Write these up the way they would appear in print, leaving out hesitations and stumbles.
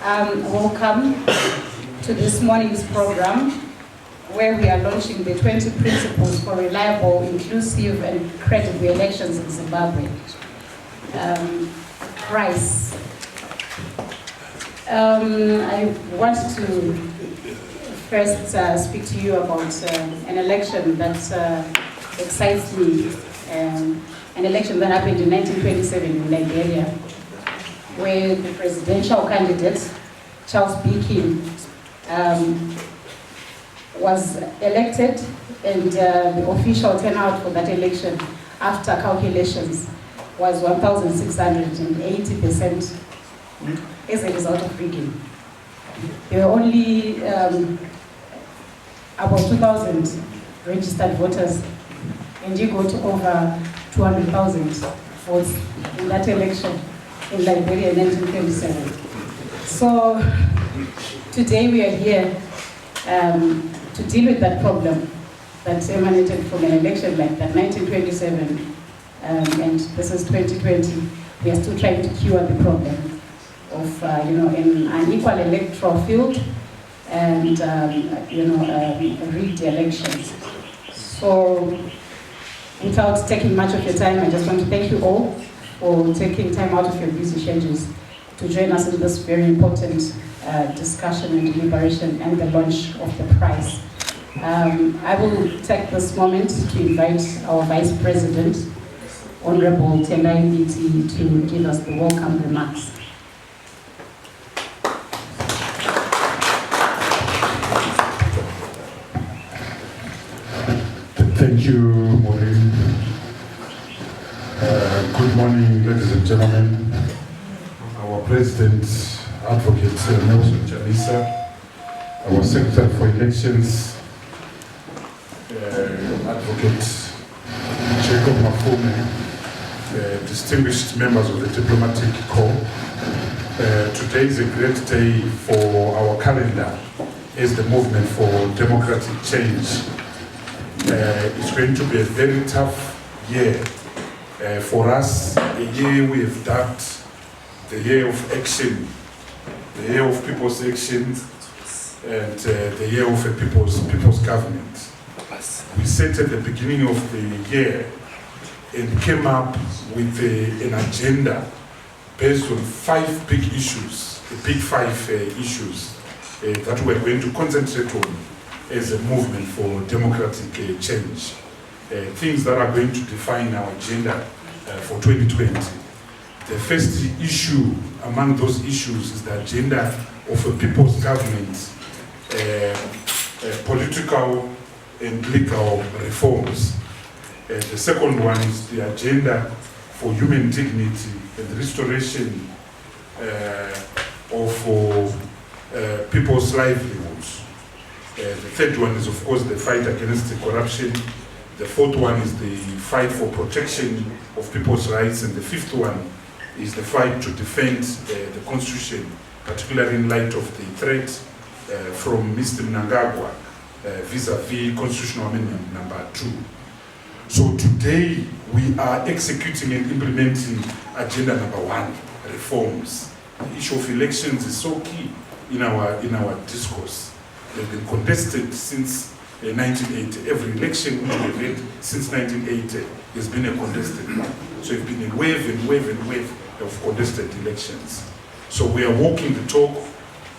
Welcome to this morning's program, where we are launching the 20 principles for reliable, inclusive, and credible elections in Zimbabwe. Price. I want to first speak to you about an election that excites me, an election that happened in 1927 in Nigeria, where the presidential candidate, Charles B. King, was elected, and the official turnout for that election, after calculations, was 1,680% as a result of rigging. There were only about 2,000 registered voters, and you got over 200,000 votes in that election in Liberia in 1927. So today we are here to deal with that problem that emanated from an election like that, 1927, and this is 2020. We are still trying to cure the problem of an unequal electoral field and rigged elections. So without taking much of your time, I just want to thank you all for taking time out of your busy schedules to join us in this very important discussion and deliberation and the launch of the prize. I will take this moment to invite our Vice President, Honorable Tendai Biti, to give us the welcome remarks. Thank you, Maureen. Good morning, ladies and gentlemen. Our President, Advocate Nelson Chalisa, our Secretary for Elections, Advocate Jacob Mafume, distinguished members of the diplomatic corps. Today is a great day for our calendar as the movement for democratic change. It's going to be a very tough year for us, a year we have dubbed the year of action, the year of people's action, and the year of a people's government. We set at the beginning of the year and came up with an agenda based on 5 big issues, the big 5 issues that we're going to concentrate on as a movement for democratic change. Things that are going to define our agenda for 2020. The first issue among those issues is the agenda of a people's government, political and legal reforms. The second one is the agenda for human dignity and the restoration of people's livelihoods. The third one is, of course, the fight against the corruption. The fourth one is the fight for protection of people's rights. And the fifth one is the fight to defend the Constitution, particularly in light of the threat from Mr. Mnangagwa vis-à-vis Constitutional Amendment number 2. So today we are executing and implementing agenda number 1, reforms. The issue of elections is so key in our discourse. They've been contested since 1980. Every election which we've had since 1980 has been a contested one. So it's been a wave and wave and wave of contested elections. So we are walking the talk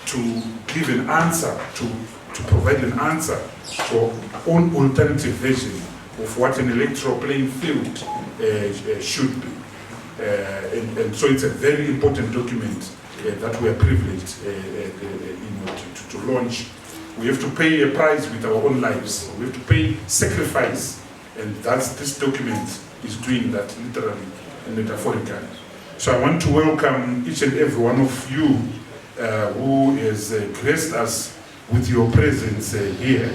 to give an answer, to provide an answer to our own alternative version of what an electoral playing field should be. And so it's a very important document that we are privileged to launch. We have to pay a price with our own lives. We have to pay sacrifice, and this document is doing that literally and metaphorically. So I want to welcome each and every one of you who has graced us with your presence here.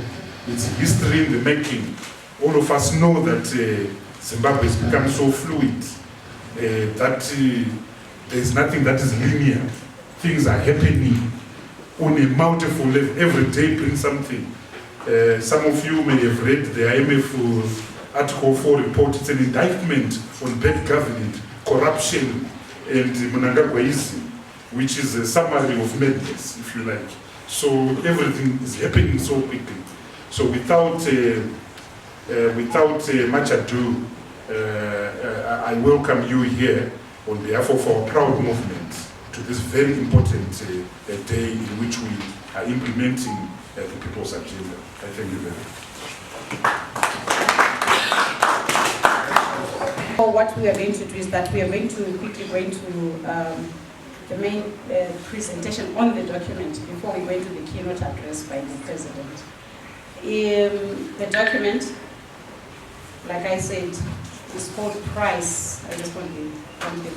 It's history in the making. All of us know that Zimbabwe has become so fluid that there's nothing that is linear. Things are happening on a multiple level. Every day brings something. Some of you may have read the IMF Article 4 report. It's an indictment on bad government, corruption, and Mnangagwaism. which is a summary of madness, if you like. So everything is happening so quickly. So without much ado, I welcome you here on behalf of our proud movement to this very important day in which we are implementing the people's agenda. I thank you very much. So what we are going to do is that we are going to quickly go into the main presentation on the document before we go into the keynote address by the President. The document, like I said, is called Price. I just want the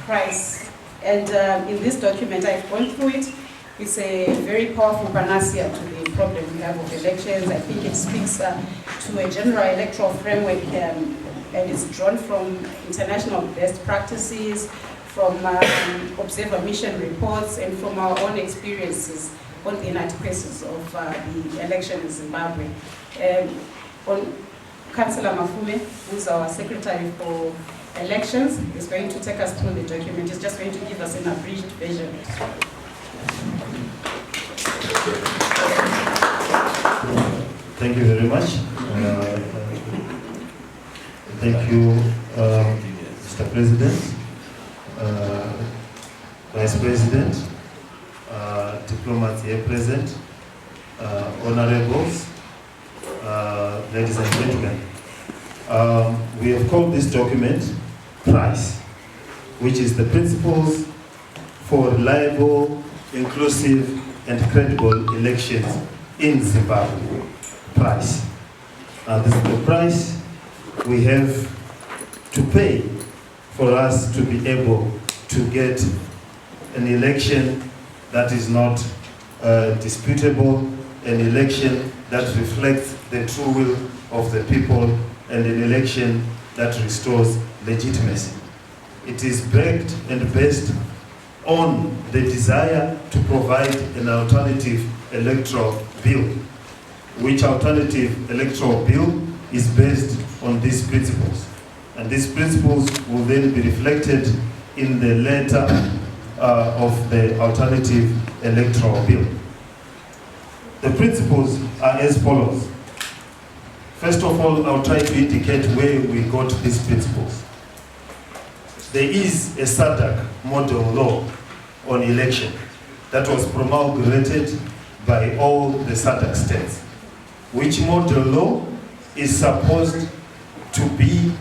price. And in this document, I've gone through it. It's a very powerful panacea to the problem we have of elections. I think it speaks to a general electoral framework, and it's drawn from international best practices, from observer mission reports, and from our own experiences on the inadequacies of the election in Zimbabwe. Councillor Mafume, who's our Secretary for Elections, is going to take us through the document. He's just going to give us an abridged version. Thank you very much. Thank you, Mr. President, Vice President, diplomats here present, honorables, ladies and gentlemen. We have called this document PRICE, which is the Principles for Reliable, Inclusive and Credible Elections in Zimbabwe. PRICE. This is the price we have to pay for us to be able to get an election that is not disputable, an election that reflects the true will of the people, and an election that restores legitimacy. It is backed and based on the desire to provide an alternative electoral bill, which alternative electoral bill is based on these principles. And these principles will then be reflected in the letter of the alternative electoral bill. The principles are as follows. First of all, I'll try to indicate where we got these principles. There is a SADC model law on election that was promulgated by all the SADC states, which model law is supposed to be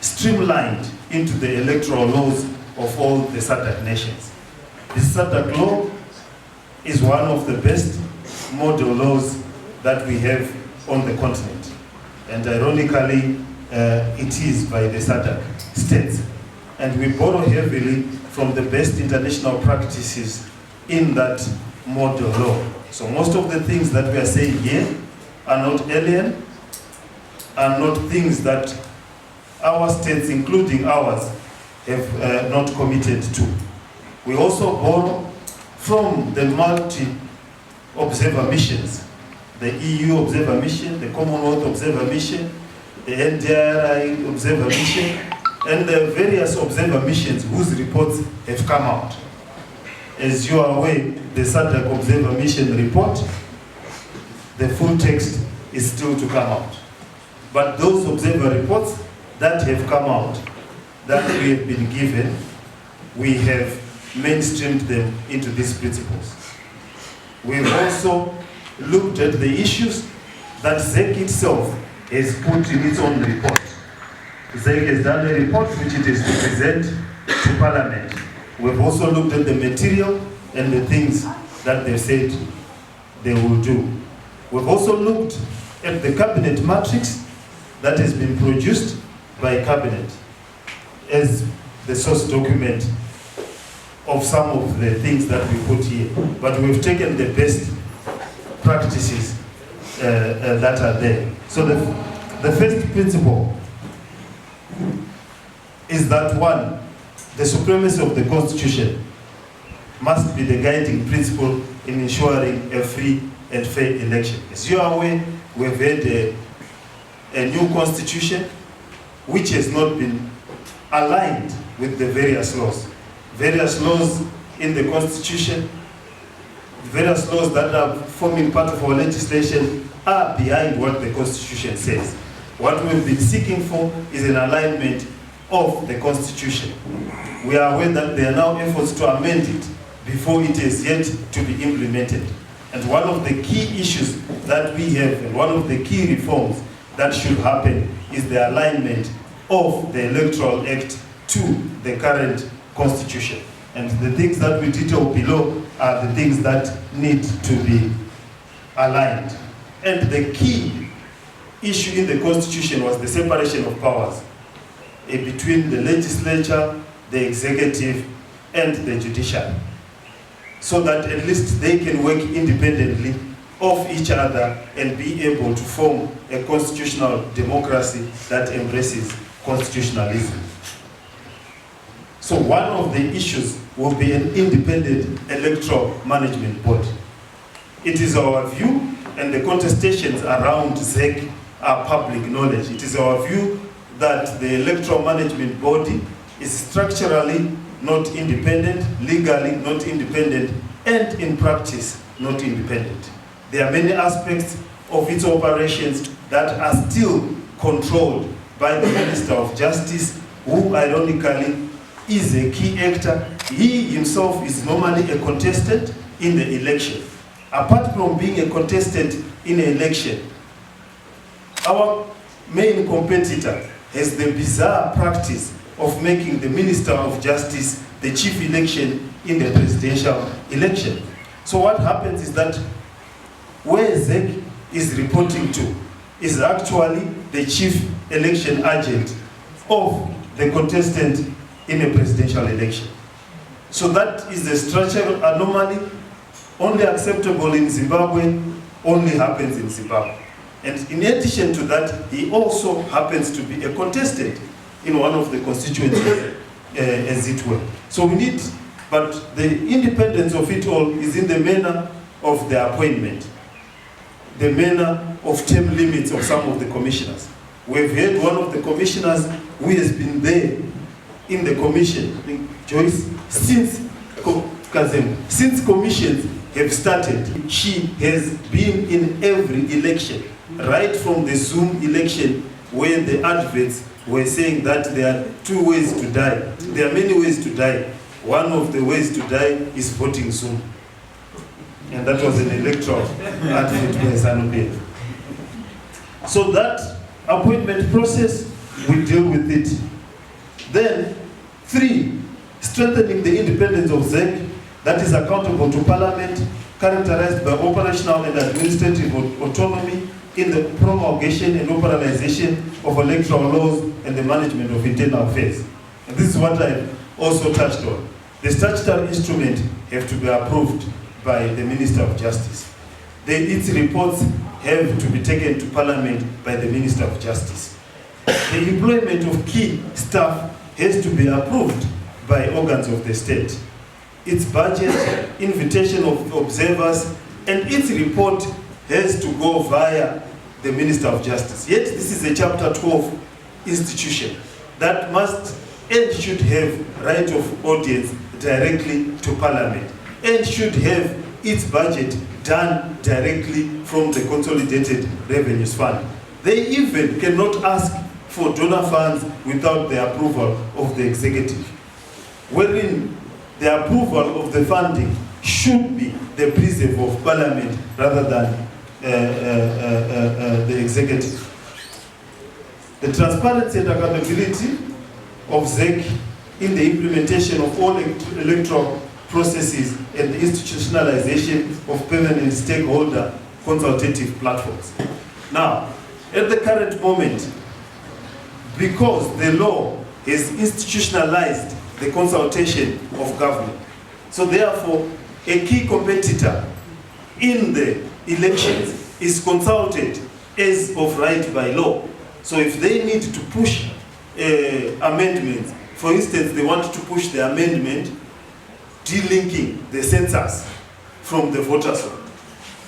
streamlined into the electoral laws of all the SADC nations. This SADC law is one of the best model laws that we have on the continent. And ironically, it is by the SADC states. And we borrow heavily from the best international practices in that model law. So most of the things that we are saying here are not alien, are not things that our states, including ours, have not committed to. We also borrow from the multi-observer missions, the EU Observer Mission, the Commonwealth Observer Mission, the NDRI Observer Mission, and the various observer missions whose reports have come out. As you are aware, the SADC Observer Mission report, the full text is still to come out. But those observer reports that have come out, that we have been given, we have mainstreamed them into these principles. We've also looked at the issues that ZEC itself has put in its own report. ZEC has done a report which it is to present to Parliament. We've also looked at the material and the things that they said they will do. We've also looked at the cabinet matrix that has been produced by cabinet as the source document of some of the things that we put here. But we've taken the best practices that are there. So the first principle is that one, the supremacy of the Constitution must be the guiding principle in ensuring a free and fair election. As you are aware, we've had a new constitution which has not been aligned with the various laws. various laws in the Constitution, various laws that are forming part of our legislation are behind what the Constitution says. What we've been seeking for is an alignment of the Constitution. We are aware that there are now efforts to amend it before it is yet to be implemented. And one of the key issues that we have, and one of the key reforms that should happen, is the alignment of the Electoral Act to the current Constitution. And the things that we detail below are the things that need to be aligned. And the key issue in the Constitution was the separation of powers between the legislature, the executive, and the judiciary, so that at least they can work independently of each other and be able to form a constitutional democracy that embraces constitutionalism. So one of the issues will be an independent electoral management board. It is our view, and the contestations around ZEC are public knowledge. It is our view that the electoral management body is structurally not independent, legally not independent, and in practice not independent. There are many aspects of its operations that are still controlled by the Minister of Justice, who ironically is a key actor. He himself is normally a contestant in the election. Apart from being a contestant in an election, our main competitor has the bizarre practice of making the Minister of Justice the chief election in the presidential election. So what happens is that where ZEC is reporting to is actually the chief election agent of the contestant in a presidential election. So that is a structural anomaly, only acceptable in Zimbabwe, only happens in Zimbabwe. And in addition to that, he also happens to be a contestant in one of the constituencies, as it were. So we need, but the independence of it all is in the manner of the appointment, the manner of term limits of some of the commissioners. We've had one of the commissioners who has been there in the commission, Joyce, since commissions have started. She has been in every election, right from the Zoom election, where the adverts were saying that there are 2 ways to die. There are many ways to die. One of the ways to die is voting Zoom. And that was an electoral advert by Sanope. So that appointment process, we deal with it. Then, 3, strengthening the independence of ZEC, that is accountable to Parliament, characterized by operational and administrative autonomy in the promulgation and operationalization of electoral laws and the management of internal affairs. And this is what I also touched on. The statutory instruments have to be approved by the Minister of Justice. Its reports have to be taken to Parliament by the Minister of Justice. The employment of key staff has to be approved by organs of the state. Its budget, invitation of observers, and its report has to go via the Minister of Justice. Yet this is a Chapter 12 institution that must and should have right of audience directly to Parliament and should have its budget done directly from the Consolidated Revenues Fund. They even cannot ask for donor funds without the approval of the executive, wherein the approval of the funding should be the preserve of Parliament rather than the executive. The transparency and accountability of ZEC in the implementation of all electoral processes and the institutionalization of permanent stakeholder consultative platforms. Now, at the current moment, because the law has institutionalized the consultation of government, so therefore a key competitor in the elections is consulted as of right by law. So if they need to push amendments, for instance, they want to push the amendment delinking the census from the voters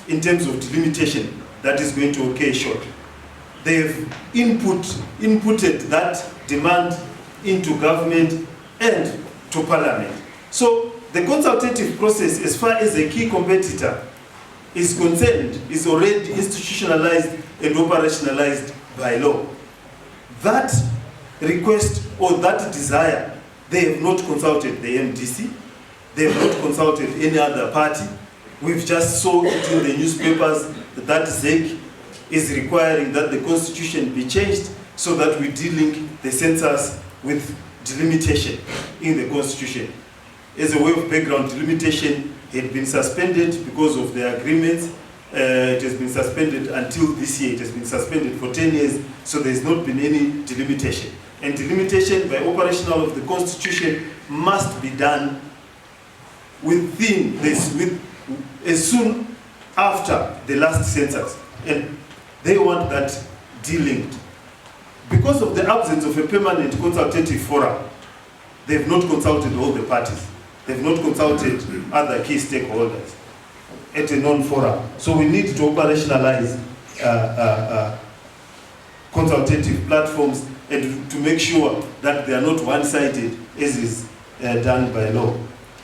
in terms of delimitation that is going to occur short. They've inputted that demand into government and to Parliament. So the consultative process, as far as a key competitor is concerned, is already institutionalized and operationalized by law. That request or that desire, they have not consulted the MDC, they have not consulted any other party. We've just saw it in the newspapers that ZEC is requiring that the constitution be changed so that we delink the census with delimitation in the constitution. As a way of background, delimitation had been suspended because of the agreements. It has been suspended until this year. It has been suspended for 10 years, so there's not been any delimitation. And delimitation by operational of the constitution must be done within this, as soon after the last census. And they want that delinked. Because of the absence of a permanent consultative forum, they've not consulted all the parties. They've not consulted other key stakeholders at a non-forum. So we need to operationalize consultative platforms and to make sure that they are not one-sided as is done by law.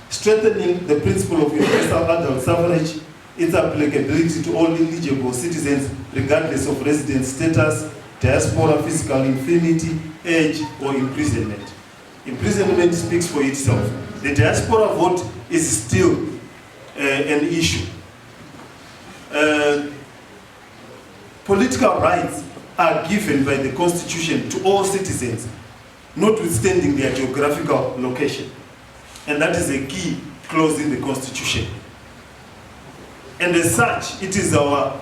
Strengthening the principle of universal adult suffrage, its applicability to all eligible citizens regardless of residence status, diaspora, physical infirmity, age, or imprisonment. Imprisonment speaks for itself. The diaspora vote is still an issue. Political rights are given by the Constitution to all citizens, notwithstanding their geographical location. And that is a key clause in the Constitution. And as such, it is our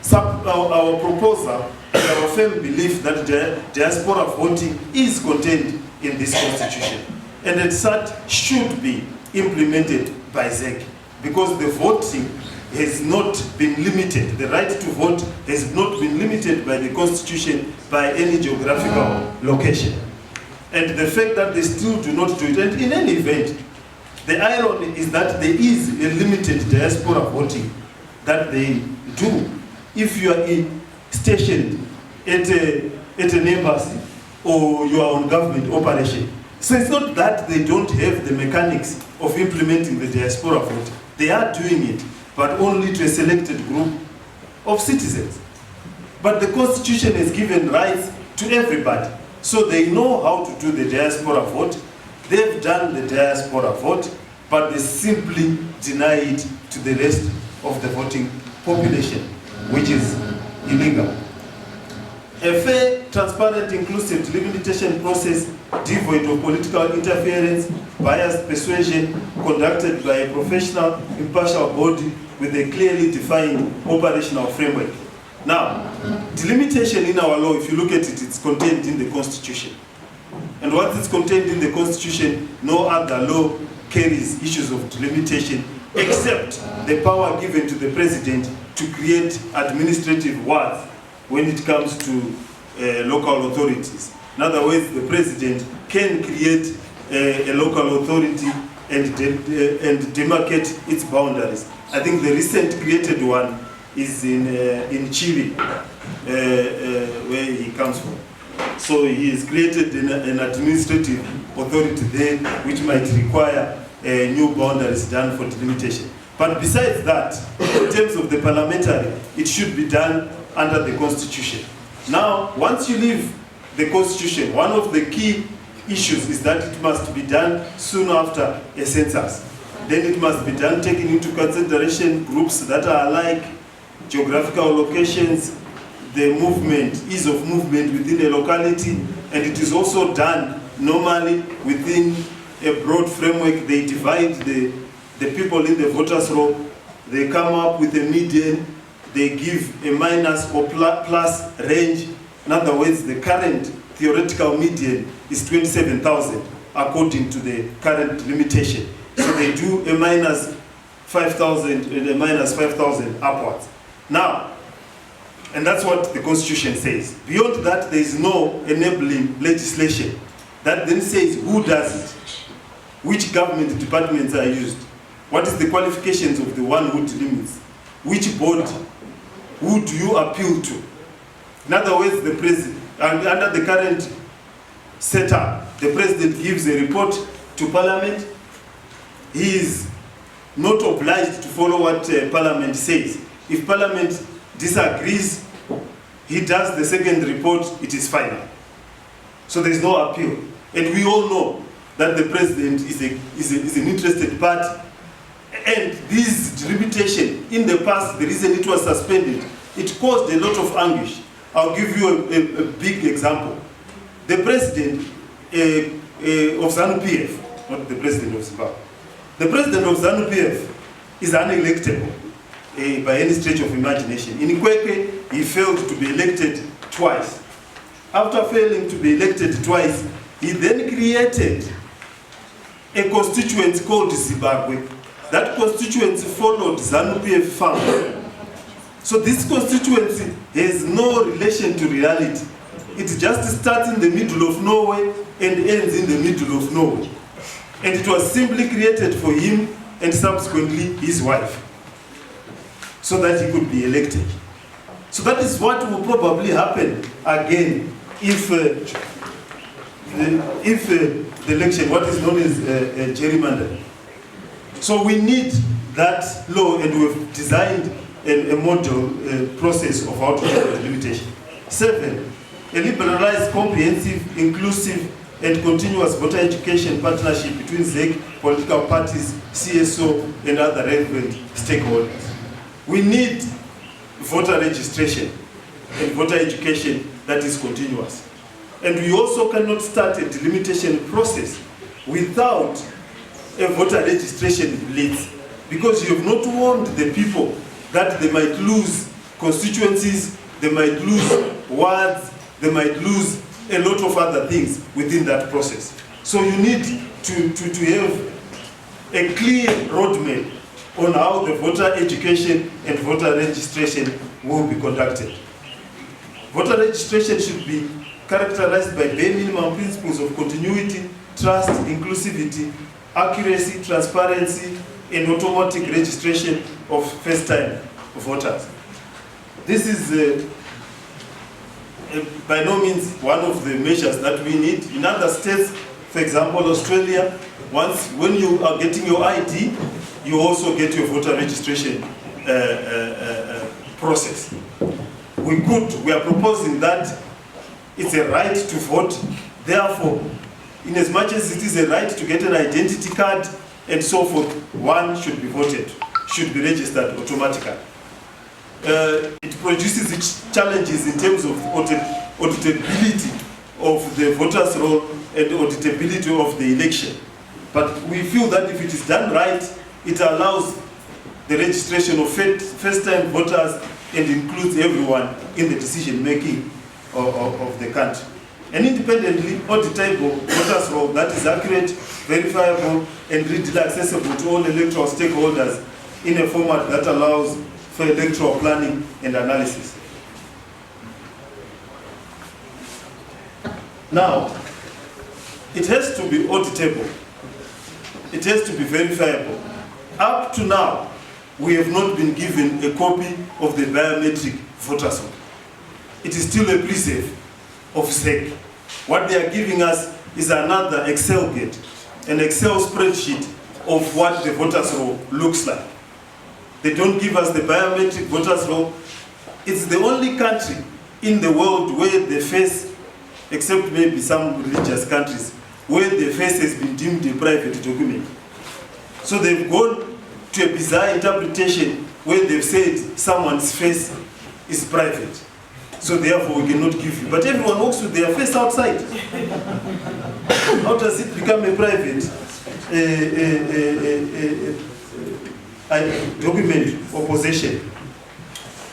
proposal and our firm belief that diaspora voting is contained in this Constitution. And as such, should be implemented by ZEC, because the voting has not been limited. The right to vote has not been limited by the Constitution by any geographical location. And the fact that they still do not do it, and in any event, the irony is that there is a limited diaspora voting that they do. If you are stationed at an embassy or you are on government operation. So it's not that they don't have the mechanics of implementing the diaspora vote. They are doing it, but only to a selected group of citizens. But the Constitution has given rights to everybody. So they know how to do the diaspora vote. They've done the diaspora vote, but they simply deny it to the rest of the voting population, which is illegal. A fair, transparent, inclusive delimitation process devoid of political interference, biased persuasion, conducted by a professional, impartial body with a clearly defined operational framework. Now, delimitation in our law, if you look at it, it's contained in the Constitution. And once it's contained in the Constitution, no other law carries issues of delimitation except the power given to the president to create administrative wards when it comes to local authorities. In other words, the president can create a local authority and demarcate its boundaries. I think the recent created one is in Chile, where he comes from. So he has created an administrative authority there, which might require new boundaries done for delimitation. But besides that, in terms of the parliamentary, it should be done under the Constitution. Now, once you leave the Constitution, one of the key issues is that it must be done soon after a census. Then it must be done taking into consideration groups that are alike, geographical locations, the movement, ease of movement within a locality, and it is also done normally within a broad framework. They divide the people in the voters' roll, they come up with a median, they give a minus or plus range. In other words, the current theoretical median is 27,000 according to the current limitation. So they do a minus 5,000 and a minus 5,000 upwards. Now, and that's what the Constitution says. Beyond that, there is no enabling legislation that then says who does it, which government departments are used, what is the qualifications of the one who delimits, which board, who do you appeal to. In other words, the president, under the current setup, the president gives a report to Parliament, he is not obliged to follow what Parliament says. If Parliament disagrees, he does the second report, it is final. So there is no appeal. And we all know that the president is an interested party. And this delimitation, in the past, the reason it was suspended, it caused a lot of anguish. I'll give you a big example. The president of ZANU-PF, not the president of Zimbabwe, the president of ZANU-PF is unelectable by any stretch of imagination. In Kwekwe, he failed to be elected twice. After failing to be elected twice, he then created a constituency called Zimbabwe. That constituency followed ZANU-PF family. So this constituency has no relation to reality. It just starts in the middle of nowhere and ends in the middle of nowhere. And it was simply created for him and subsequently his wife, so that he could be elected. So that is what will probably happen again if the election, what is known as gerrymandering. So we need that law, and we've designed a model process of how to do the delimitation. 7, a liberalized, comprehensive, inclusive, and continuous voter education partnership between ZEC, political parties, CSO, and other relevant stakeholders. We need voter registration and voter education that is continuous. And we also cannot start a delimitation process without a voter registration blitz, because you have not warned the people that they might lose constituencies, they might lose wards, they might lose a lot of other things within that process. So you need to have a clear roadmap on how the voter education and voter registration will be conducted. Voter registration should be characterized by bare minimum principles of continuity, trust, inclusivity, accuracy, transparency, and automatic registration of first-time voters. This is by no means one of the measures that we need. In other states, for example, Australia, when you are getting your ID, you also get your voter registration process. We are proposing that it's a right to vote. Therefore, in as much as it is a right to get an identity card and so forth, one should be voted, should be registered automatically. It produces its challenges in terms of auditability of the voters' roll and auditability of the election. But we feel that if it is done right, it allows the registration of first-time voters and includes everyone in the decision-making of the country. And independently auditable voters' roll that is accurate, verifiable, and readily accessible to all electoral stakeholders in a format that allows for electoral planning and analysis. Now, it has to be auditable. It has to be verifiable. Up to now, we have not been given a copy of the biometric voters' roll. It is still a preserve of ZEC. What they are giving us is another Excel gate, an Excel spreadsheet of what the voters' roll looks like. They don't give us the biometric voters' roll. It's the only country in the world where the face, except maybe some religious countries, where the face has been deemed a private document. So they've gone to a bizarre interpretation where they've said someone's face is private. So therefore we cannot give you. But everyone walks with their face outside. How does it become a private document or possession?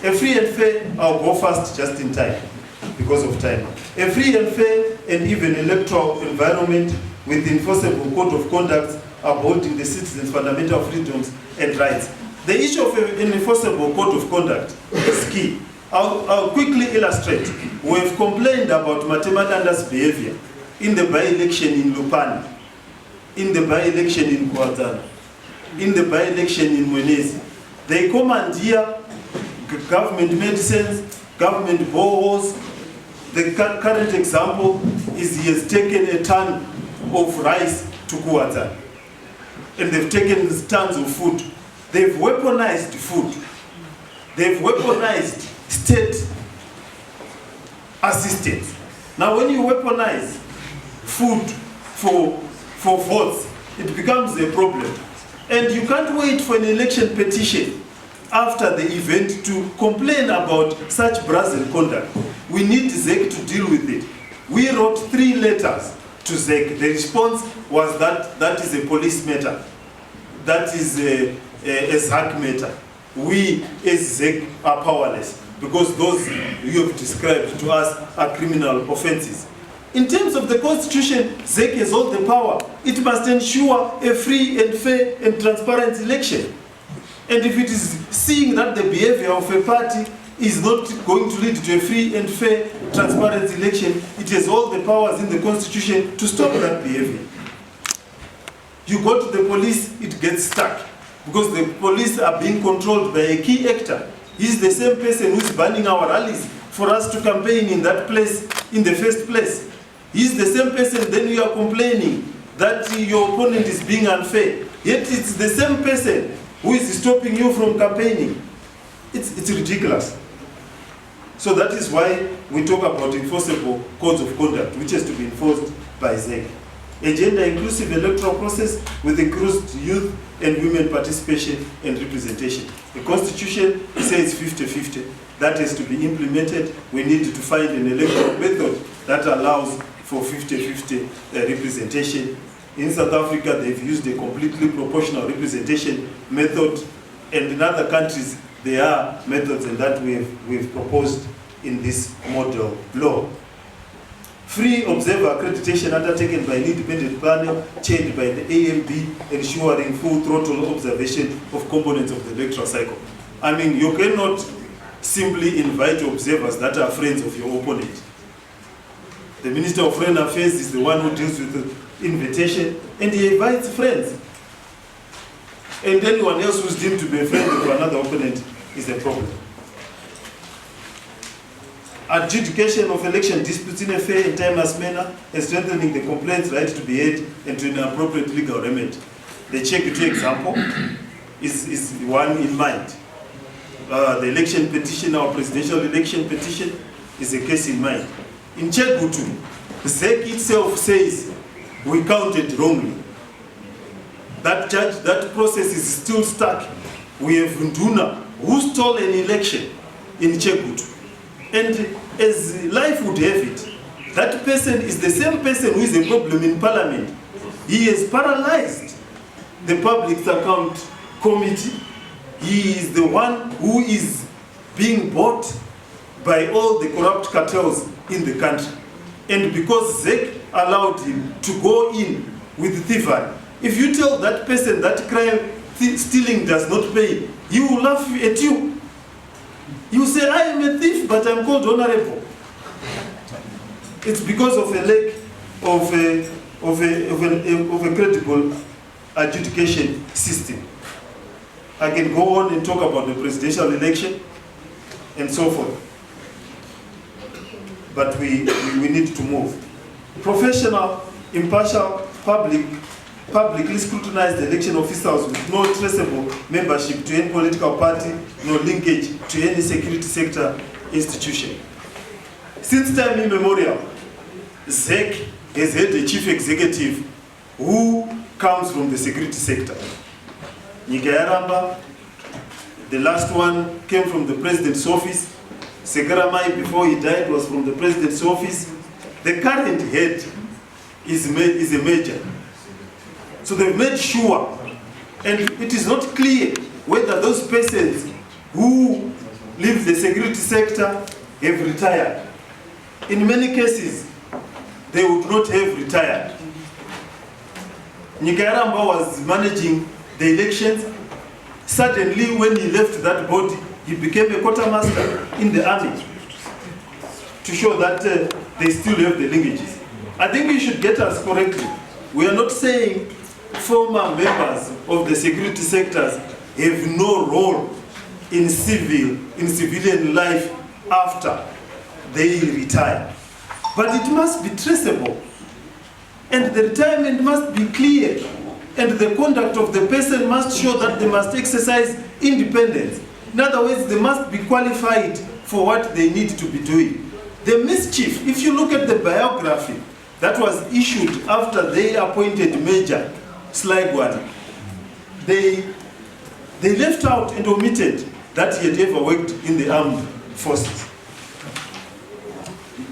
A free and fair, I'll go fast just in time because of time. A free and fair and even electoral environment with enforceable code of conduct upholding the citizens' fundamental freedoms and rights. The issue of an enforceable code of conduct is key. I'll quickly illustrate. We have complained about Matemandanda's behavior in the by-election in Lupani, in the by-election in Kwazana, in the by-election in Mwenezi. They commandeer government medicines, government boreholes. The current example is he has taken a ton of rice to Kwazana. and they've taken tons of food. They've weaponized food. They've weaponized state assistance. Now when you weaponize food for votes, it becomes a problem. And you can't wait for an election petition after the event to complain about such brazen conduct. We need ZEC to deal with it. We wrote 3 letters to ZEC. The response was that is a police matter. That is a ZAC matter. We as ZEC are powerless because those you have described to us are criminal offenses. In terms of the Constitution, ZEC has all the power. It must ensure a free and fair and transparent election. And if it is seeing that the behavior of a party is not going to lead to a free and fair, transparent election, it has all the powers in the Constitution to stop that behavior. You go to the police, it gets stuck. Because the police are being controlled by a key actor. He's the same person who's banning our rallies for us to campaign in that place in the first place. He's the same person, then you are complaining that your opponent is being unfair. Yet it's the same person who is stopping you from campaigning. It's ridiculous. So that is why we talk about enforceable codes of conduct, which has to be enforced by ZEC. A gender-inclusive electoral process with increased youth and women participation and representation. The Constitution says 50-50. That has to be implemented. We need to find an electoral method that allows for 50-50 representation. In South Africa, they've used a completely proportional representation method, and in other countries, there are methods, and that we've proposed in this model law. Free observer accreditation undertaken by an independent panel chaired by the AMB, ensuring full throttle observation of components of the electoral cycle. I mean, you cannot simply invite observers that are friends of your opponent. The Minister of Foreign Affairs is the one who deals with the invitation, and he invites friends. And anyone else who's deemed to be a friend of another opponent is a problem. Adjudication of election disputes in a fair and timeless manner, and strengthening the complaint's right to be heard and to an appropriate legal remedy. The Chegutu example is one in mind. The election petition, our presidential election petition, is a case in mind. In Chegutu, the ZEC itself says we counted wrongly. That process is still stuck. We have Nduna, who stole an election in Chegutu. And as life would have it, that person is the same person who is a problem in Parliament. He has paralyzed the Public Account Committee. He is the one who is being bought by all the corrupt cartels in the country. And because ZEC allowed him to go in with thievery, if you tell that person that crime, stealing does not pay, he will laugh at you. You say, I am a thief, but I'm called honorable. It's because of a lack of a credible adjudication system. I can go on and talk about the presidential election and so forth. But we need to move. Professional, impartial, publicly scrutinized election officials with no traceable membership to any political party, no linkage to any security sector institution. Since time immemorial, ZEC has had a chief executive who comes from the security sector. Nyigayaramba, the last one came from the president's office. Segaramai, before he died, was from the president's office. The current head is a major. So they've made sure, and it is not clear whether those persons who leave the security sector have retired. In many cases, they would not have retired. Nyigayaramba was managing the elections. Suddenly, when he left that body, he became a quartermaster in the army to show that they still have the linkages. I think you should get us correctly. We are not saying former members of the security sectors have no role in civilian life after they retire. But it must be traceable. And the retirement must be clear. and the conduct of the person must show that they must exercise independence. In other words, they must be qualified for what they need to be doing. The mischief, if you look at the biography that was issued after they appointed Major Sligwan, they left out and omitted that he had ever worked in the armed forces.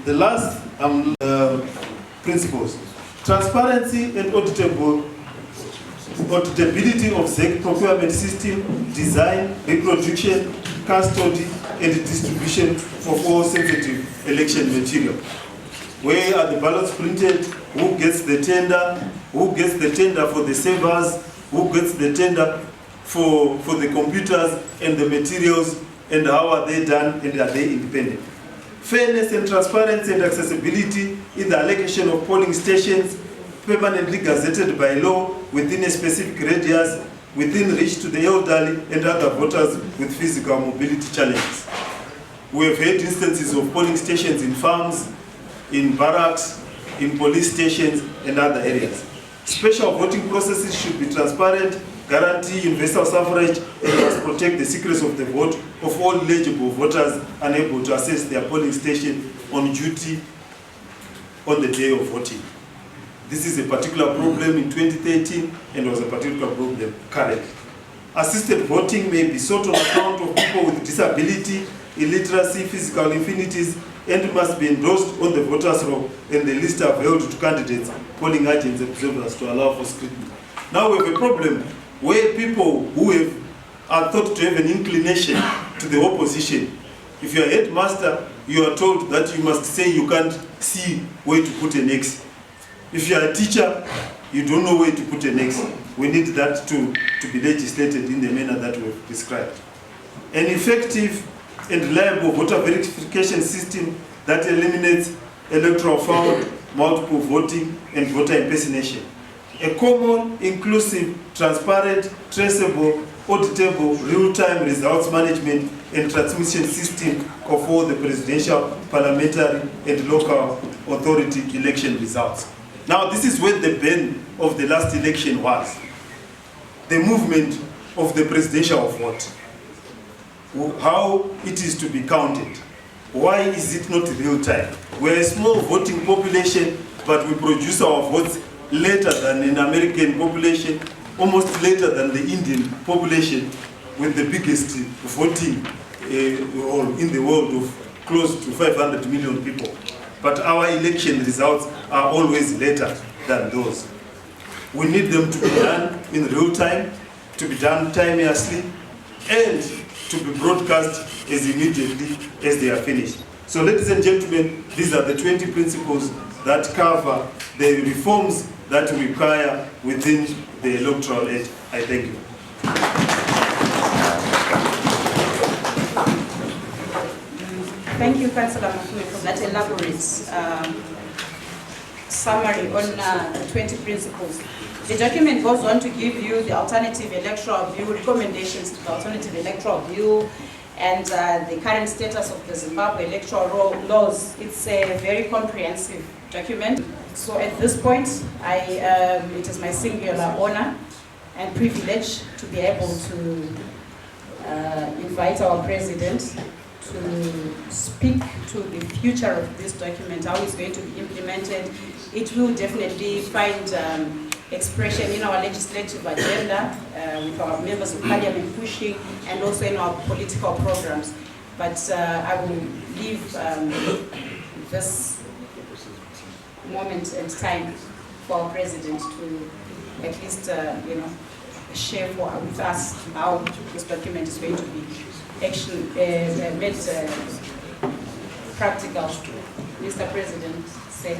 The last principles: transparency and auditability of ZEC procurement system, design, reproduction, custody, and distribution of all sensitive election material. Where are the ballots printed? Who gets the tender? Who gets the tender for the servers? Who gets the tender for the computers and the materials? And how are they done? And are they independent? Fairness and transparency and accessibility in the allocation of polling stations, permanently gazetted by law within a specific radius, within reach to the elderly and other voters with physical mobility challenges. We have had instances of polling stations in farms, in barracks, in police stations and other areas. Special voting processes should be transparent, guarantee universal suffrage, and must protect the secrets of the vote of all eligible voters unable to access their polling station on duty on the day of voting. This is a particular problem in 2013 and was a particular problem currently. Assisted voting may be sought on account of people with disability, illiteracy, physical infirmities, and must be endorsed on the voters' roll, and the list are held to candidates, polling agents, and observers to allow for scrutiny. Now we have a problem where people who are thought to have an inclination to the opposition, if you are a headmaster, you are told that you must say you can't see where to put an X. If you are a teacher, you don't know where to put an X. We need that to be legislated in the manner that we have described. An effective and reliable voter verification system that eliminates electoral fraud, multiple voting, and voter impersonation. A common, inclusive, transparent, traceable, auditable, real-time results management and transmission system of all the presidential, parliamentary, and local authority election results. Now, this is where the bane of the last election was. The movement of the presidential vote. How it is to be counted. Why is it not real time? We're a small voting population, but we produce our votes later than an American population, almost later than the Indian population, with the biggest voting in the world of close to 500 million people. But our election results are always later than those. We need them to be done in real time, to be done timelessly, and to be broadcast as immediately as they are finished. So ladies and gentlemen, these are the 20 principles that cover the reforms that we require within the Electoral Act. I thank you. Thank you, Councillor Mafume, for that elaborate summary on the 20 principles. The document goes on to give you the alternative electoral view, recommendations to the alternative electoral view, and the current status of the Zimbabwe electoral laws. It's a very comprehensive document. So at this point, it is my singular honor and privilege to be able to invite our president to speak to the future of this document, how it's going to be implemented. It will definitely find expression in our legislative agenda with our members of parliament pushing, and also in our political programs. But I will leave this moment and time for our president to at least share with us how this document is going to be made practical. Mr. President, say.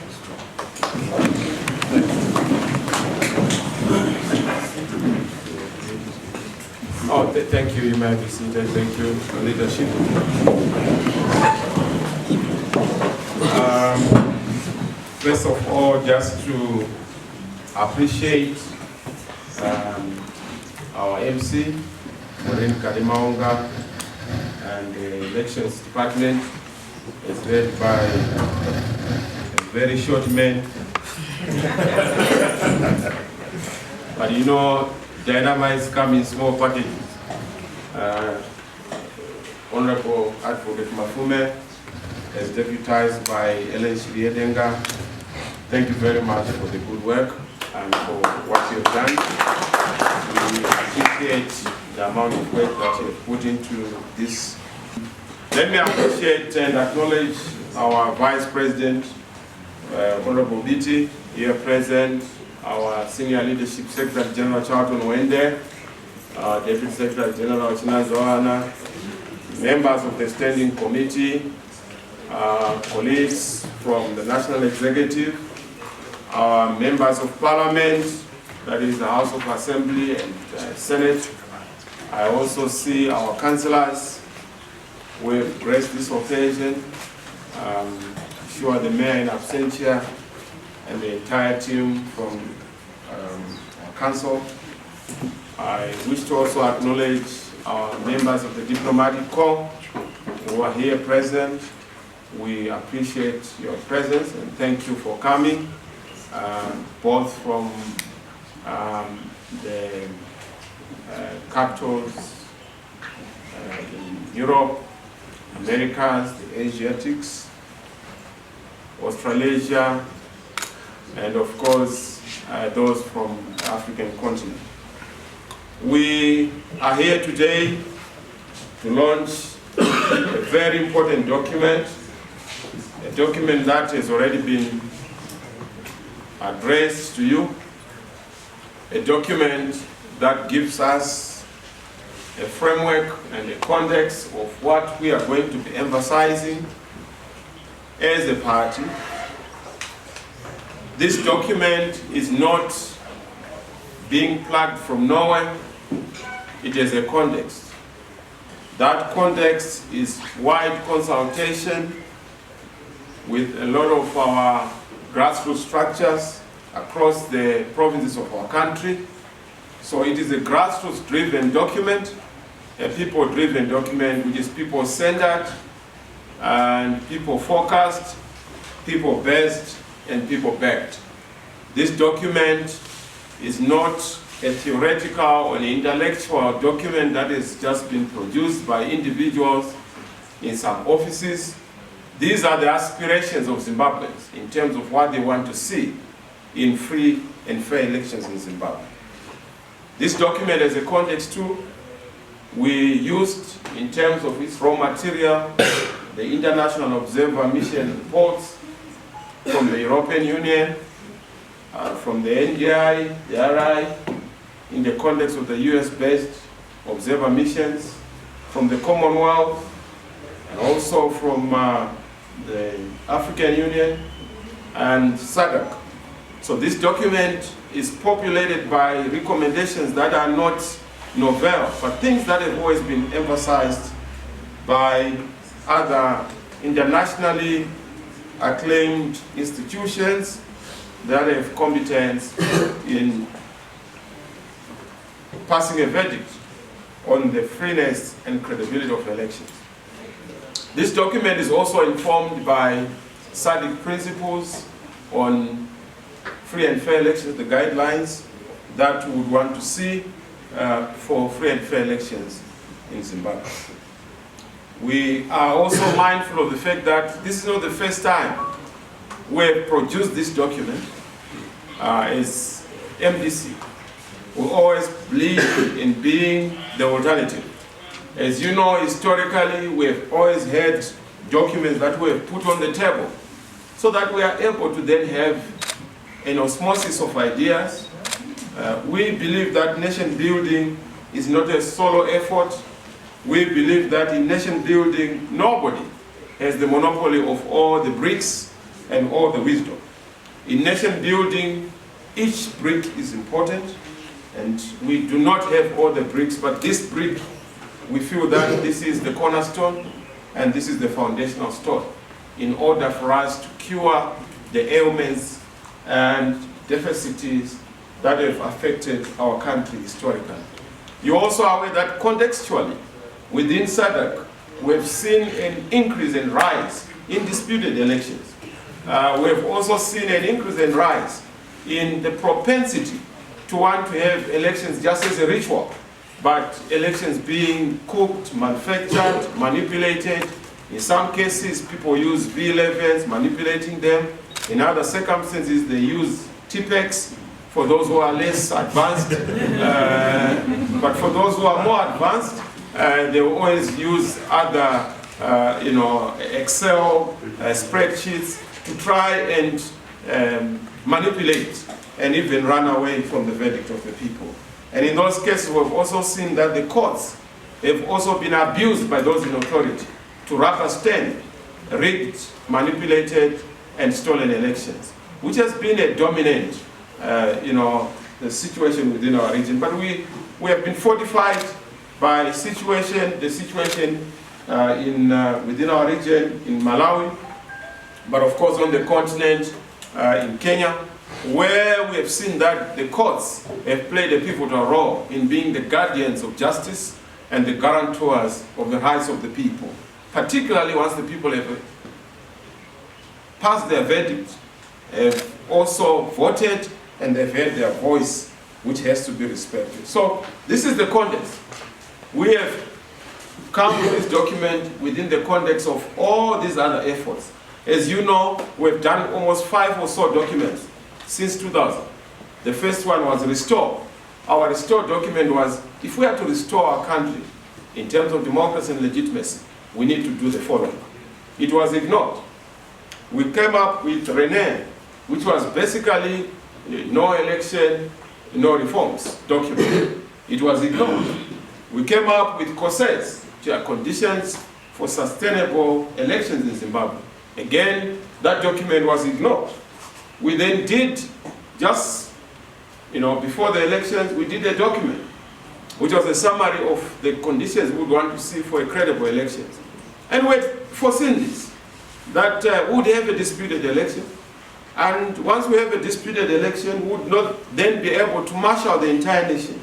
Thank you, you may be seated. Thank you for leadership. First of all, just to appreciate our MC, Maureen Kalimaunga, and the elections department is led by a very short man. But you know, dynamites come in small packages. Honorable Advocate Mafume, as deputized by Ellen Shiriedenga, thank you very much for the good work and for what you have done. We appreciate the amount of work that you have put into this. Let me appreciate and acknowledge our Vice President, Honorable Biti, here present, our Senior Leadership Secretary General Charlton Wende, Deputy Secretary General China Zohana, members of the Standing Committee, colleagues from the National Executive, our members of Parliament, that is the House of Assembly and Senate. I also see our councillors who have graced this occasion. I'm sure the Mayor in absentia and the entire team from our council. I wish to also acknowledge our members of the diplomatic corps who are here present. We appreciate your presence and thank you for coming, both from the capitals in Europe, Americas, the Asiatics, Australasia, and of course those from the African continent. We are here today to launch a very important document, a document that has already been addressed to you, a document that gives us a framework and a context of what we are going to be emphasizing as a party. This document is not being plucked from nowhere. It is a context. That context is wide consultation with a lot of our grassroots structures across the provinces of our country. So it is a grassroots-driven document, a people-driven document, which is people-centered and people-focused, people-based, and people-backed. This document is not a theoretical or an intellectual document that has just been produced by individuals in some offices. These are the aspirations of Zimbabweans in terms of what they want to see in free and fair elections in Zimbabwe. This document as a context too, we used in terms of its raw material, the International Observer Mission reports from the European Union, from the NDI, the RI, in the context of the US-based observer missions, from the Commonwealth, and also from the African Union and SADC. So this document is populated by recommendations that are not novel, but things that have always been emphasized by other internationally acclaimed institutions that have competence in passing a verdict on the freeness and credibility of elections. This document is also informed by SADC principles on free and fair elections, the guidelines that we would want to see for free and fair elections in Zimbabwe. We are also mindful of the fact that this is not the first time we have produced this document as MDC. We always believe in being the alternative. As you know, historically, we have always had documents that we have put on the table so that we are able to then have an osmosis of ideas. We believe that nation building is not a solo effort. We believe that in nation building, nobody has the monopoly of all the bricks and all the wisdom. In nation building, each brick is important, and we do not have all the bricks, but this brick, we feel that this is the cornerstone and this is the foundational stone in order for us to cure the ailments and deficiencies that have affected our country historically. You also are aware that contextually, within SADC, we have seen an increase and rise in disputed elections. We have also seen an increase and rise in the propensity to want to have elections just as a ritual, but elections being cooked, manufactured, manipulated. In some cases, people use V11s, manipulating them. In other circumstances, they use TPEX for those who are less advanced. But for those who are more advanced, they will always use other, Excel spreadsheets to try and manipulate and even run away from the verdict of the people. And in those cases, we've also seen that the courts have also been abused by those in authority to rubber stamp rigged, manipulated, and stolen elections, which has been a dominant, the situation within our region. But we have been fortified by the situation within our region in Malawi, but of course on the continent in Kenya, where we have seen that the courts have played a pivotal role in being the guardians of justice and the guarantors of the rights of the people, particularly once the people have passed their verdict, have also voted, and they've had their voice, which has to be respected. So this is the context. We have come to this document within the context of all these other efforts. As you know, we've done almost 5 or so documents since 2000. The first one was Restore. Our Restore document was, if we are to restore our country in terms of democracy and legitimacy, we need to do the following. It was ignored. We came up with Renee, which was basically no election, no reforms document. It was ignored. We came up with COSES, which are conditions for sustainable elections in Zimbabwe. Again, that document was ignored. We then did, just before the elections, we did a document, which was a summary of the conditions we would want to see for a credible elections. And we had foreseen this, that we would have a disputed election, and once we have a disputed election, we would not then be able to marshal the entire nation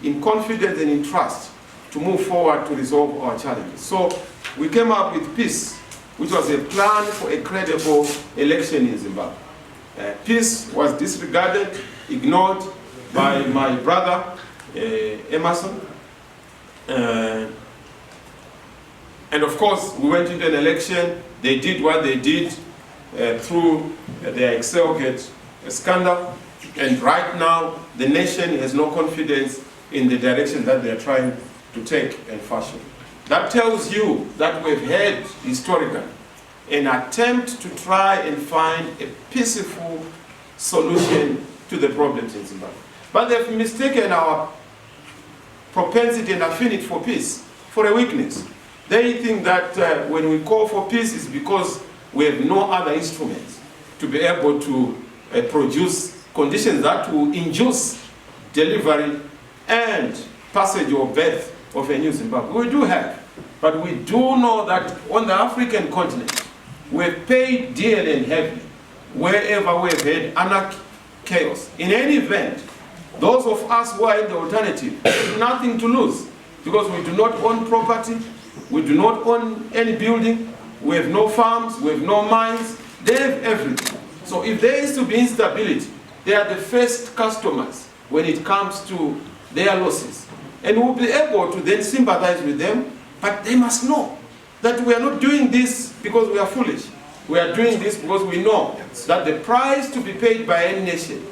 in confidence and in trust to move forward to resolve our challenges. So we came up with Peace, which was a plan for a credible election in Zimbabwe. Peace was disregarded, ignored by my brother, Emerson. And of course, we went into an election. They did what they did through their Excelgate scandal. And right now, the nation has no confidence in the direction that they're trying to take and fashion. That tells you that we've had historically an attempt to try and find a peaceful solution to the problems in Zimbabwe. But they've mistaken our propensity and affinity for peace for a weakness. They think that when we call for peace, it's because we have no other instruments to be able to produce conditions that will induce delivery and passage or birth of a new Zimbabwe. We do have, but we do know that on the African continent, we've paid dearly and heavily wherever we've had anarchy, chaos. In any event, those of us who are in the alternative have nothing to lose, because we do not own property, we do not own any building, we have no farms, we have no mines, they have everything. So if there is to be instability, they are the first customers when it comes to their losses. And we'll be able to then sympathize with them, but they must know that we are not doing this because we are foolish. We are doing this because we know that the price to be paid by any nation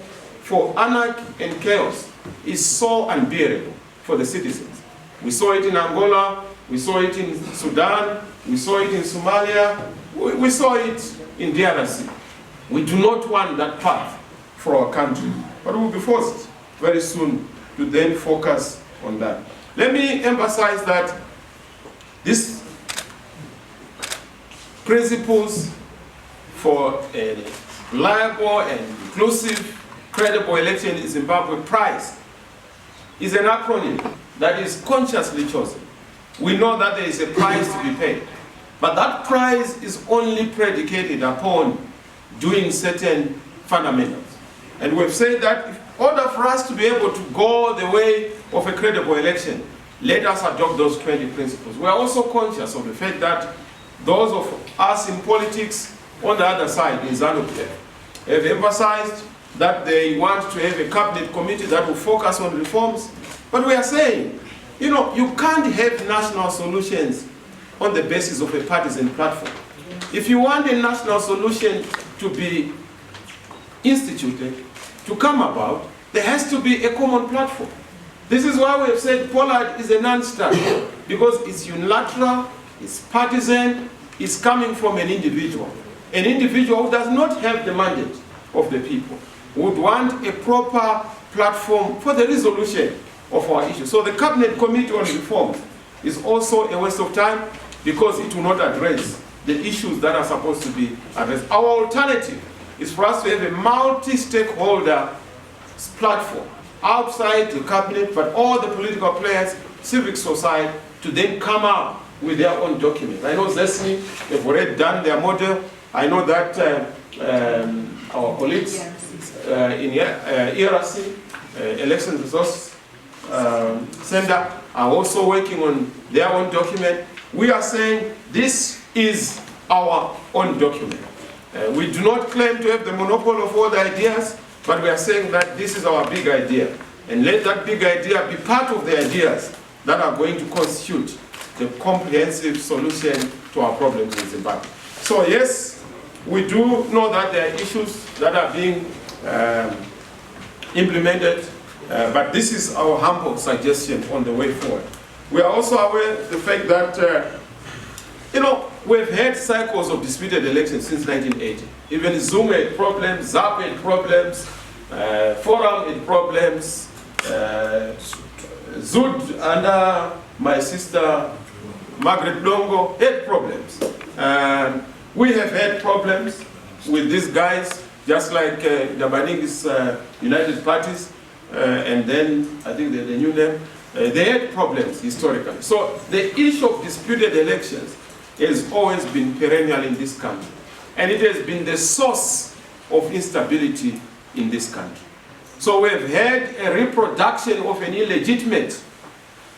for anarchy and chaos is so unbearable for the citizens. We saw it in Angola, we saw it in Sudan, we saw it in Somalia, we saw it in DRC. We do not want that path for our country, but we'll be forced very soon to then focus on that. Let me emphasize that these principles for a reliable and inclusive, credible election in Zimbabwe, PRIZE, is an acronym that is consciously chosen. We know that there is a price to be paid, but that price is only predicated upon doing certain fundamentals. And we've said that in order for us to be able to go the way of a credible election, let us adopt those 20 principles. We are also conscious of the fact that those of us in politics on the other side, in ZANU-PF, have emphasized that they want to have a cabinet committee that will focus on reforms. But we are saying, you know, you can't have national solutions on the basis of a partisan platform. If you want a national solution to be instituted, to come about, there has to be a common platform. This is why we have said Pollard is a non-starter, because it's unilateral, it's partisan, it's coming from an individual. An individual who does not have the mandate of the people, would want a proper platform for the resolution of our issues. So the Cabinet Committee on Reform is also a waste of time, because it will not address the issues that are supposed to be addressed. Our alternative is for us to have a multi-stakeholder platform outside the cabinet, but all the political players, civic society, to then come up with their own document. I know ZESNI, they've already done their model. I know that our colleagues in ERC, Election Resource Center, are also working on their own document. We are saying this is our own document. We do not claim to have the monopoly of all the ideas, but we are saying that this is our big idea. And let that big idea be part of the ideas that are going to constitute the comprehensive solution to our problems in Zimbabwe. So yes, we do know that there are issues that are being implemented, but this is our humble suggestion on the way forward. We are also aware of the fact that, you know, we've had cycles of disputed elections since 1980. Even Zoom had problems, ZAP had problems, Forum had problems, Zud under my sister Margaret Longo had problems. And we have had problems with these guys, just like Dabaningi's United Parties, and then I think the new name. They had problems historically. So the issue of disputed elections has always been perennial in this country. And it has been the source of instability in this country. So we've had a reproduction of an illegitimate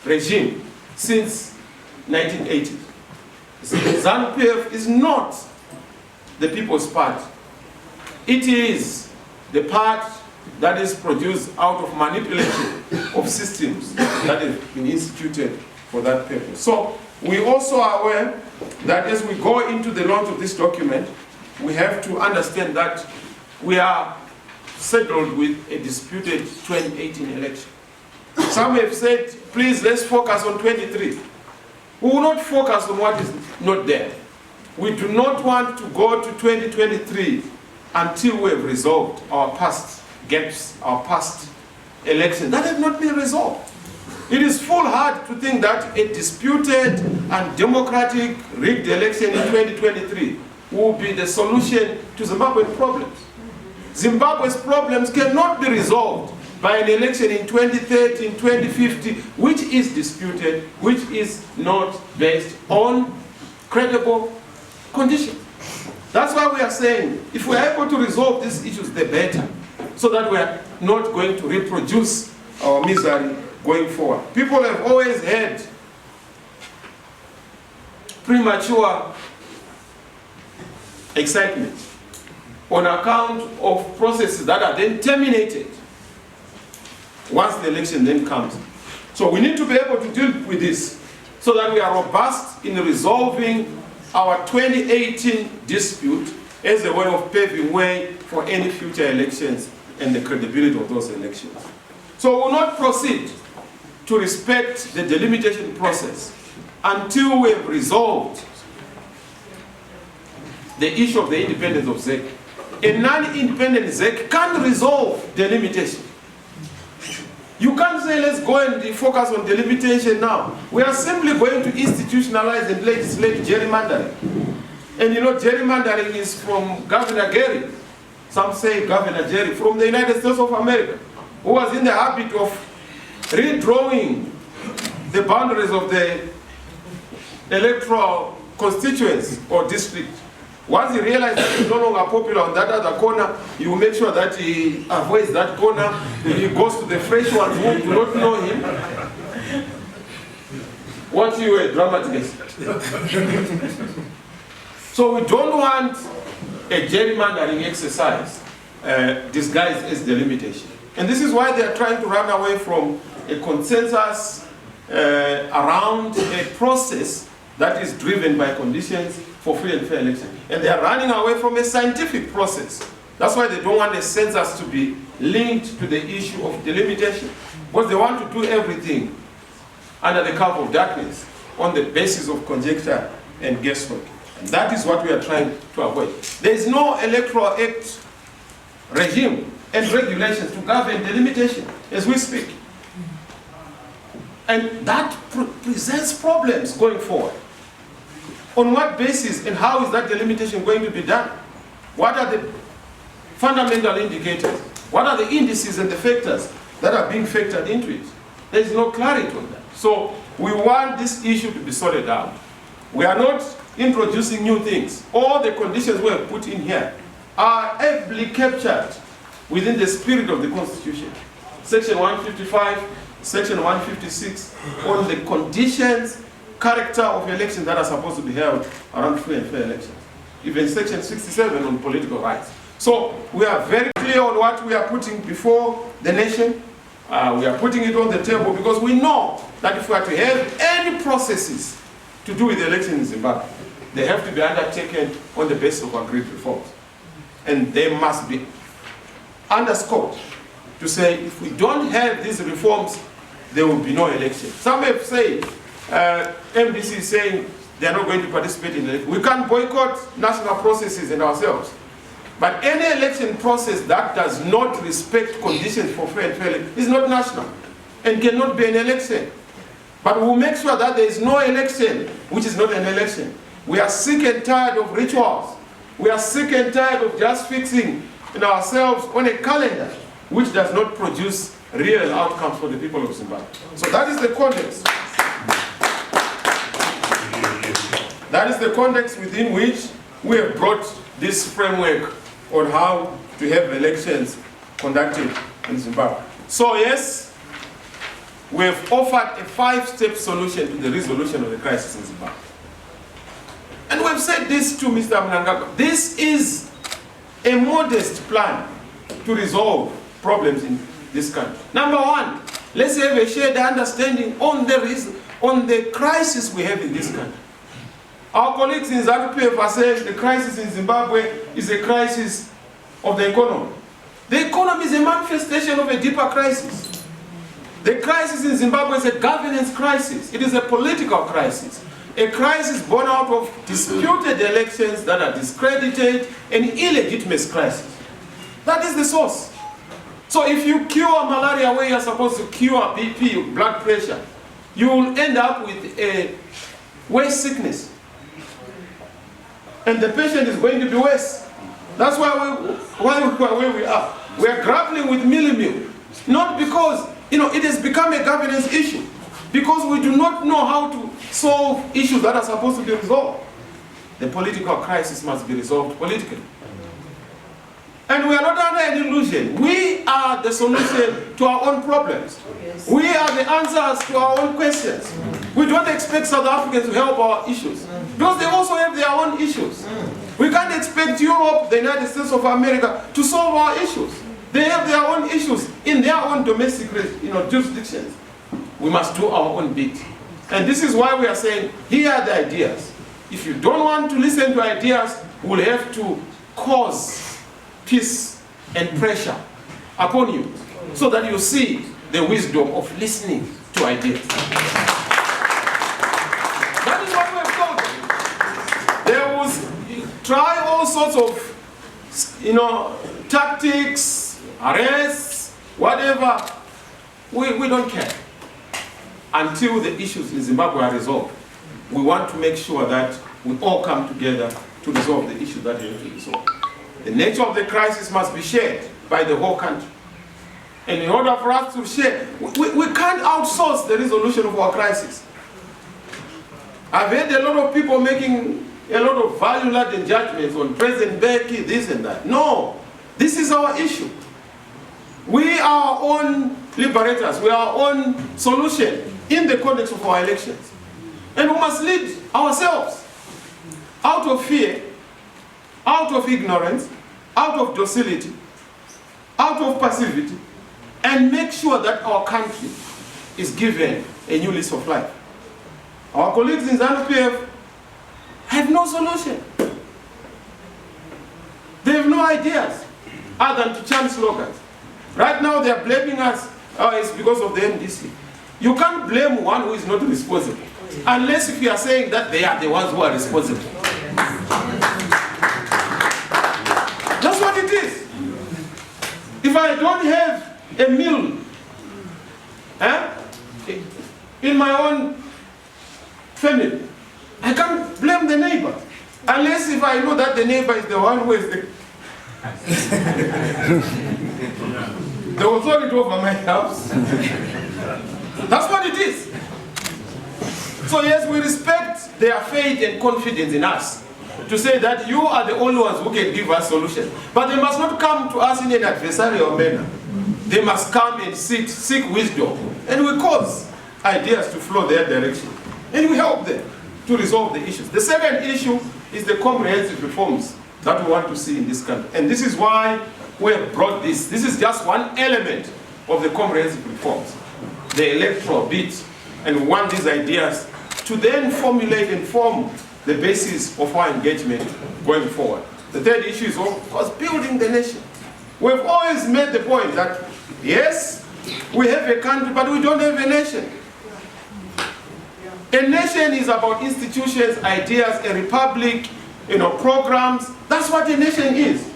regime since 1980. ZANU-PF is not the People's Party. It is the part that is produced out of manipulation of systems that have been instituted for that purpose. So we also are aware that as we go into the launch of this document, we have to understand that we are settled with a disputed 2018 election. Some have said, please, let's focus on 23. We will not focus on what is not there. We do not want to go to 2023 until we have resolved our past gaps, our past elections that have not been resolved. It is foolhardy to think that a disputed and democratic rigged election in 2023 will be the solution to Zimbabwean problems. Zimbabwe's problems cannot be resolved by an election in 2030, in 2050, which is disputed, which is not based on credible conditions. That's why we are saying, if we are able to resolve these issues, the better, so that we are not going to reproduce our misery going forward. People have always had premature excitement on account of processes that are then terminated once the election then comes. So we need to be able to deal with this so that we are robust in resolving our 2018 dispute as a way of paving way for any future elections and the credibility of those elections. So we will not proceed to respect the delimitation process until we have resolved the issue of the independence of ZEC. A non-independent ZEC can't resolve delimitation. You can't say, let's go and focus on delimitation now. We are simply going to institutionalize and legislate gerrymandering. And you know, gerrymandering is from Governor Gary. Some say Governor Jerry from the United States of America, who was in the habit of redrawing the boundaries of the electoral constituency or district. Once he realized that he's no longer popular on that other corner, he will make sure that he avoids that corner. He goes to the fresh ones who do not know him. What you a dramatist. So we don't want a gerrymandering exercise disguised as delimitation. And this is why they are trying to run away from a consensus around a process that is driven by conditions for free and fair election. And they are running away from a scientific process. That's why they don't want the census to be linked to the issue of delimitation. Because they want to do everything under the cover of darkness on the basis of conjecture and guesswork. And that is what we are trying to avoid. There is no Electoral Act regime and regulations to govern delimitation as we speak. And that presents problems going forward. On what basis and how is that delimitation going to be done? What are the fundamental indicators? What are the indices and the factors that are being factored into it? There is no clarity on that. So we want this issue to be sorted out. We are not introducing new things. All the conditions we have put in here are ably captured within the spirit of the Constitution. Section 155, Section 156, on the conditions, character of elections that are supposed to be held around free and fair elections. Even Section 67 on political rights. So we are very clear on what we are putting before the nation. We are putting it on the table because we know that if we are to have any processes to do with the election in Zimbabwe, they have to be undertaken on the basis of agreed reforms. And they must be underscored to say, if we don't have these reforms, there will be no election. Some have said, MDC is saying they are not going to participate in the election. We can't boycott national processes and ourselves. But any election process that does not respect conditions for fair and fair election is not national and cannot be an election. But we'll make sure that there is no election which is not an election. We are sick and tired of rituals. We are sick and tired of just fixing ourselves on a calendar which does not produce real outcomes for the people of Zimbabwe. So that is the context. That is the context within which we have brought this framework on how to have elections conducted in Zimbabwe. So yes, we have offered a 5-step solution to the resolution of the crisis in Zimbabwe. And we've said this to Mr. Mnangagwa. This is a modest plan to resolve problems in this country. Number one, let's have a shared understanding on the crisis we have in this country. Our colleagues in ZANU-PF are saying the crisis in Zimbabwe is a crisis of the economy. The economy is a manifestation of a deeper crisis. The crisis in Zimbabwe is a governance crisis. It is a political crisis. A crisis born out of disputed elections that are discredited and illegitimate crisis. That is the source. So if you cure malaria where you're supposed to cure BP, blood pressure, you will end up with a waste sickness. And the patient is going to be worse. That's why we are where we are. We are grappling with millimilk. Not because, it has become a governance issue. Because we do not know how to solve issues that are supposed to be resolved. The political crisis must be resolved politically. And we are not under an illusion. We are the solution to our own problems. Yes. We are the answers to our own questions. We don't expect South Africans to help our issues. Because they also have their own issues. We can't expect Europe, the United States of America, to solve our issues. They have their own issues in their own domestic jurisdictions. We must do our own bit. And this is why we are saying, here are the ideas. If you don't want to listen to ideas, we'll have to cause peace and pressure upon you so that you see the wisdom of listening to ideas. That is what we have done. There was, try all sorts of, tactics, arrests, whatever. We don't care. Until the issues in Zimbabwe are resolved, we want to make sure that we all come together to resolve the issue that we have to resolve. The nature of the crisis must be shared by the whole country. And in order for us to share, we can't outsource the resolution of our crisis. I've heard a lot of people making a lot of value-laden judgments on President Mbeki, this and that. No, this is our issue. We are our own liberators. We are our own solution in the context of our elections. And we must lead ourselves out of fear, out of ignorance, out of docility, out of passivity and make sure that our country is given a new lease of life. Our colleagues in ZANU-PF have no solution. They have no ideas other than to chant slogans. Right now they are blaming us, oh, it's because of the MDC. You can't blame one who is not responsible, unless if you are saying that they are the ones who are responsible. That's what it is. If I don't have a meal in my own family, I can't blame the neighbor, unless if I know that the neighbor is the one who is the authority over my house. That's what it is. So yes, we respect their faith and confidence in us to say that you are the only ones who can give us solutions. But they must not come to us in an adversarial manner. They must come and seek wisdom. And we cause ideas to flow their direction. And we help them to resolve the issues. The second issue is the comprehensive reforms that we want to see in this country. And this is why we have brought this. This is just one element of the comprehensive reforms, the electoral bit. And we want these ideas to then formulate and form the basis of our engagement going forward. The third issue is, of course, building the nation. We've always made the point that, yes, we have a country, but we don't have a nation. A nation is about institutions, ideas, a republic, programs. That's what a nation is.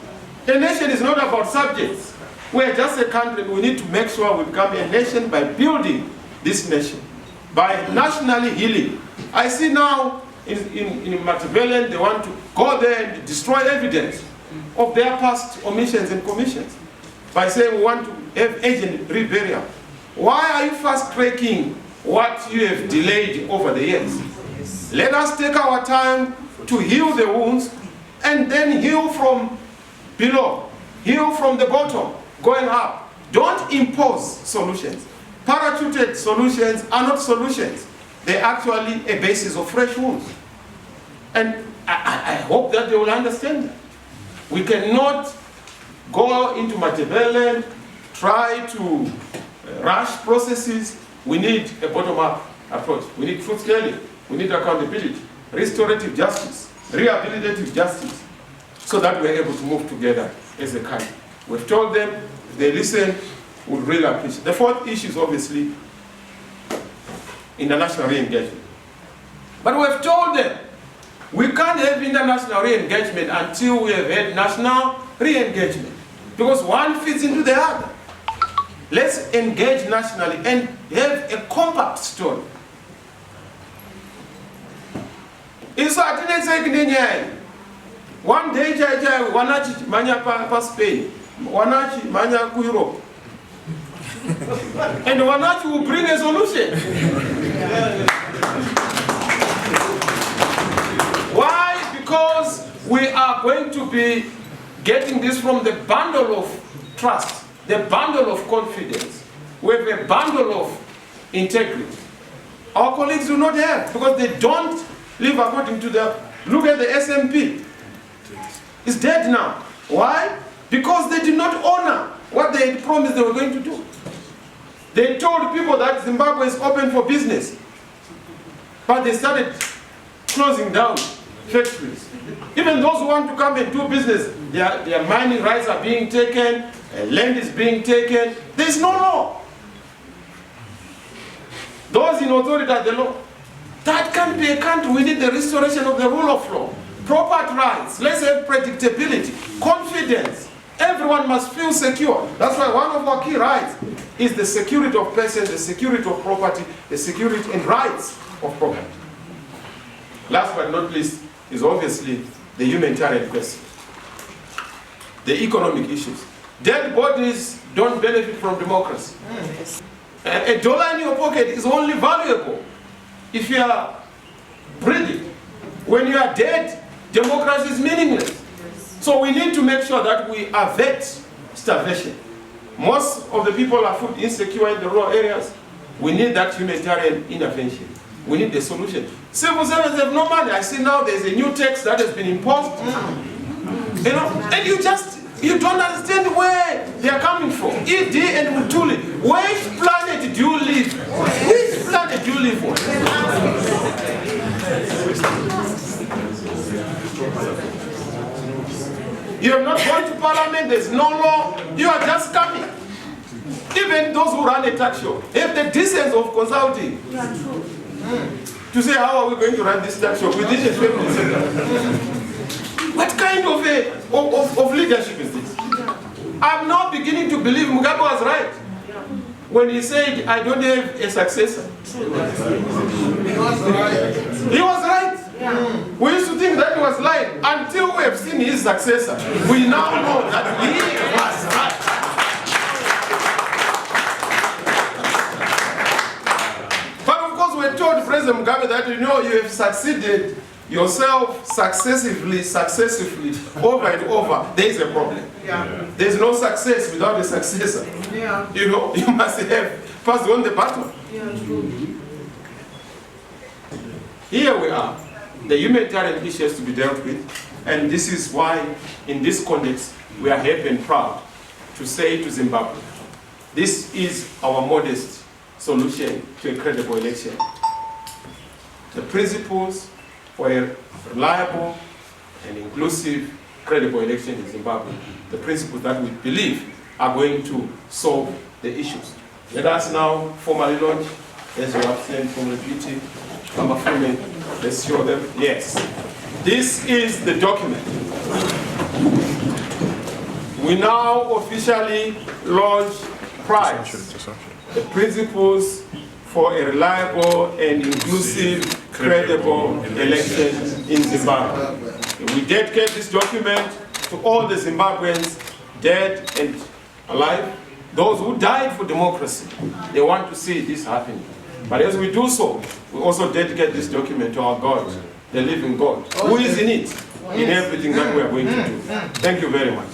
A nation is not about subjects. We're just a country. We need to make sure we become a nation by building this nation, by nationally healing. I see now in Machiavellian, they want to go there and destroy evidence of their past omissions and commissions by saying we want to have agent reburial. Why are you fast-tracking what you have delayed over the years? Let us take our time to heal the wounds and then heal from below, heal from the bottom, going up. Don't impose solutions. Parachuted solutions are not solutions. They're actually a basis of fresh wounds. And I hope that they will understand that. We cannot go into Machiavellian, try to rush processes. We need a bottom-up approach. We need truth telling. We need accountability, restorative justice, rehabilitative justice, so that we're able to move together as a country. We've told them, if they listen, we'll really appreciate. The fourth issue is obviously international re-engagement. But we've told them, we can't have international re-engagement until we have had national re-engagement, because one fits into the other. Let's engage nationally and have a compact story. One day, wanachi manya pa Spain, wanachi manya ku Europe, and wanachi will bring a solution. Why? Because we are going to be getting this from the bundle of trust, the bundle of confidence. We have a bundle of integrity. Our colleagues do not have, because they don't live according to the, look at the SMP. It's dead now. Why? Because they did not honor what they had promised they were going to do. They told people that Zimbabwe is open for business, but they started closing down factories. Even those who want to come and do business, their mining rights are being taken, land is being taken. There's no law. Those in authority are the law. That can't be a country. We need the restoration of the rule of law. Proper rights. Let's have predictability, confidence. Everyone must feel secure. That's why one of our key rights is the security of persons, the security of property, the security and rights of property. Last but not least is obviously the humanitarian question, the economic issues. Dead bodies don't benefit from democracy. A dollar in your pocket is only valuable if you are breathing. When you are dead, democracy is meaningless. So we need to make sure that we avert starvation. Most of the people are food insecure in the rural areas. We need that humanitarian intervention. We need the solution. Civil servants have no money. I see now there's a new tax that has been imposed. And you just You don't understand where they are coming from. ED and Mutuli, which planet do you live? Which planet do you live on? You have not gone to parliament, there's no law, you are just coming. Even those who run a talk show have the decency of consulting. To say, how are we going to run this talk show within a family center? What kind of leadership is this? I'm now beginning to believe Mugabe was right when he said, I don't have a successor. He was right. We used to think that he was lying until we have seen his successor. We now know that he was right. But of course, we told President Mugabe that you have succeeded yourself successively, over and over. There is a problem. There is no success without a successor. You must have passed on the baton. Here we are. The humanitarian issue has to be dealt with, and this is why, in this context, we are happy and proud to say to Zimbabwe, this is our modest solution to a credible election. The principles for a reliable and inclusive, credible election in Zimbabwe, the principles that we believe are going to solve the issues. Let us now formally launch, as you have seen from the beauty, let's show them. Yes. This is the document. We now officially launch PRIDE, the principles for a reliable and inclusive, credible election in Zimbabwe. We dedicate this document to all the Zimbabweans, dead and alive, those who died for democracy. They want to see this happening. But as we do so, we also dedicate this document to our God, the living God, who is in it, in everything that we are going to do. Thank you very much.